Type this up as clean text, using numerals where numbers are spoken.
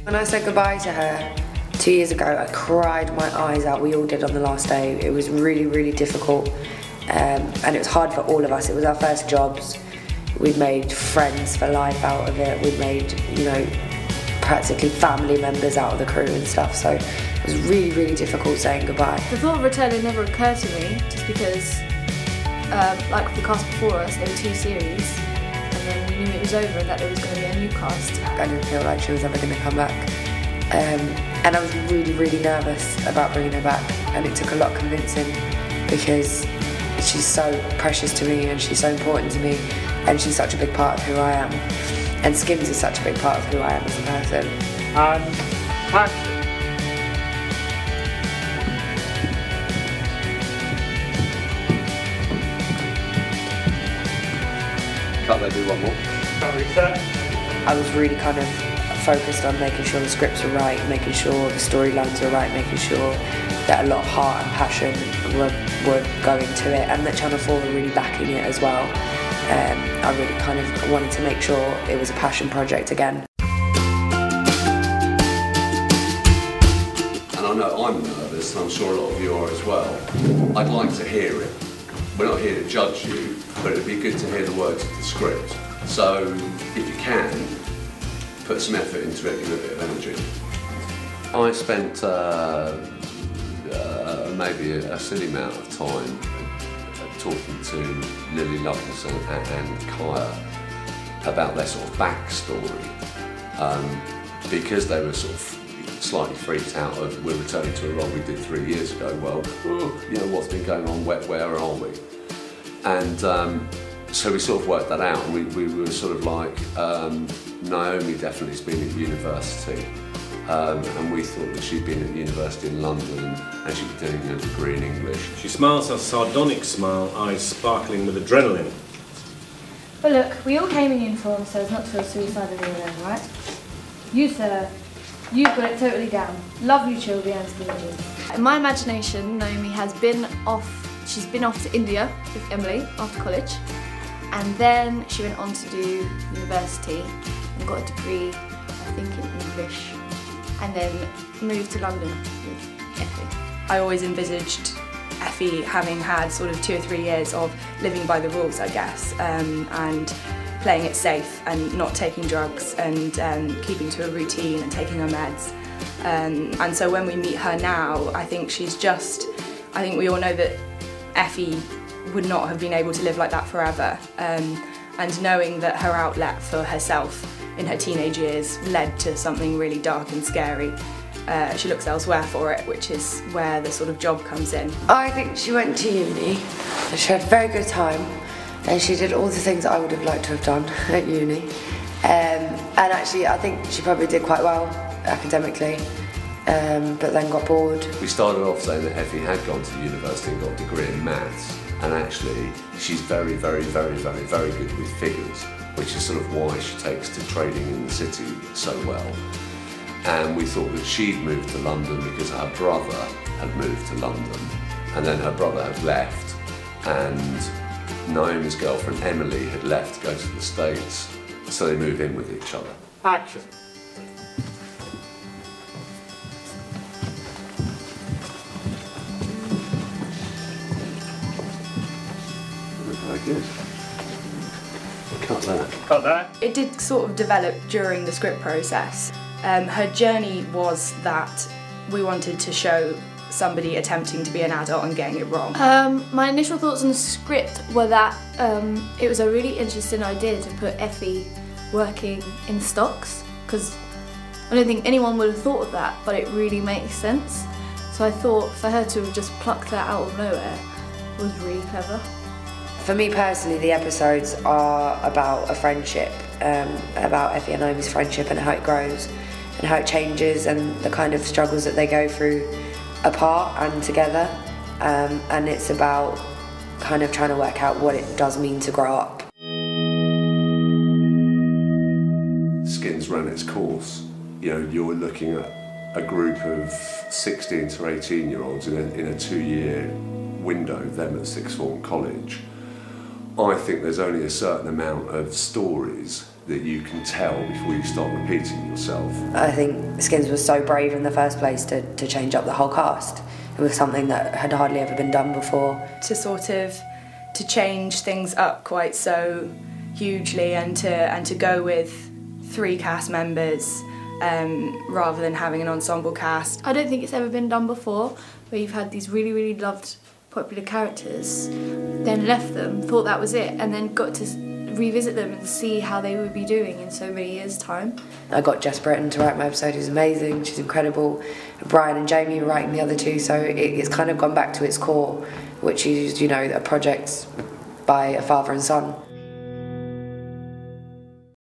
When I said goodbye to her 2 years ago, I cried my eyes out. We all did on the last day. It was really, really difficult, and it was hard for all of us. It was our first jobs. We'd made friends for life out of it. We'd made, you know, practically family members out of the crew and stuff, so it was really, really difficult saying goodbye. The thought of returning never occurred to me, just because, like with the cast before us, there were 2 series, and then we knew it was over and that there was going to be a new cast. I didn't feel like she was ever going to come back, and I was really, really nervous about bringing her back, and it took a lot convincing because she's so precious to me and she's so important to me, and she's such a big part of who I am. And Skims is such a big part of who I am as a person. And action. Can't they do one more? I was really kind of focused on making sure the scripts were right, making sure the storylines were right, making sure that a lot of heart and passion were going to it, and that Channel 4 were really backing it as well. I really kind of wanted to make sure it was a passion project again. And I know I'm nervous, and I'm sure a lot of you are as well. I'd like to hear it. We're not here to judge you, but it'd be good to hear the words of the script. So, if you can, put some effort into it, give it a bit of energy. I spent maybe a silly amount of time talking to Lily Lovelace and Kaya about their sort of backstory, because they were sort of slightly freaked out of we're returning to a role we did 3 years ago. Well, you know, what's been going on, where are we? And so we sort of worked that out, and we were sort of like, Naomi definitely has been at university, and we thought that she'd been at university in London and she'd be doing a degree in English. She smiles a sardonic smile, eyes sparkling with adrenaline. But look, we all came in uniform so as not to feel suicidal in the end, right? You, sir, you've got it totally down. Lovely children and school. In my imagination, Naomi has been off, she's been off to India with Emily after college, and then she went on to do university and got a degree, I think, in English, and then moved to London with Effie. I always envisaged Effie having had sort of 2 or 3 years of living by the rules, I guess, and playing it safe and not taking drugs and keeping to a routine and taking her meds. And so when we meet her now, I think she's just, I think we all know that Effie would not have been able to live like that forever. And knowing that her outlet for herself in her teenage years led to something really dark and scary, she looks elsewhere for it, which is where the sort of job comes in. I think she went to uni, she had a very good time, and she did all the things I would have liked to have done at uni. And actually I think she probably did quite well academically, but then got bored. We started off saying that Effie had gone to university and got a degree in maths, and actually she's very, very, very, very, very good with figures, which is sort of why she takes to trading in the city so well. And we thought that she'd moved to London because her brother had moved to London, and then her brother had left, and Naomi's girlfriend Emily had left to go to the States, so they moved in with each other. Action. Very good. Cut that. Cut that. It did sort of develop during the script process. Her journey was that we wanted to show somebody attempting to be an adult and getting it wrong. My initial thoughts on the script were that it was a really interesting idea to put Effie working in stocks, because I don't think anyone would have thought of that, but it really makes sense. So I thought for her to have just plucked that out of nowhere was really clever. For me personally, the episodes are about a friendship, about Effie and Naomi's friendship and how it grows and how it changes and the kind of struggles that they go through apart and together, and it's about kind of trying to work out what it does mean to grow up. Skins ran its course. You know, you're looking at a group of 16 to 18-year-olds in a 2-year window, them at sixth form college. I think there's only a certain amount of stories that you can tell before you start repeating yourself. I think Skins was so brave in the first place to change up the whole cast. It was something that had hardly ever been done before. To change things up quite so hugely and to go with 3 cast members rather than having an ensemble cast. I don't think it's ever been done before, where you've had these really, really loved popular characters, then left them, thought that was it, and then got to revisit them and see how they would be doing in so many years' time. I got Jess Bretton to write my episode, who's amazing, she's incredible. Brian and Jamie were writing the other 2, so it's kind of gone back to its core, which is, you know, a project by a father and son.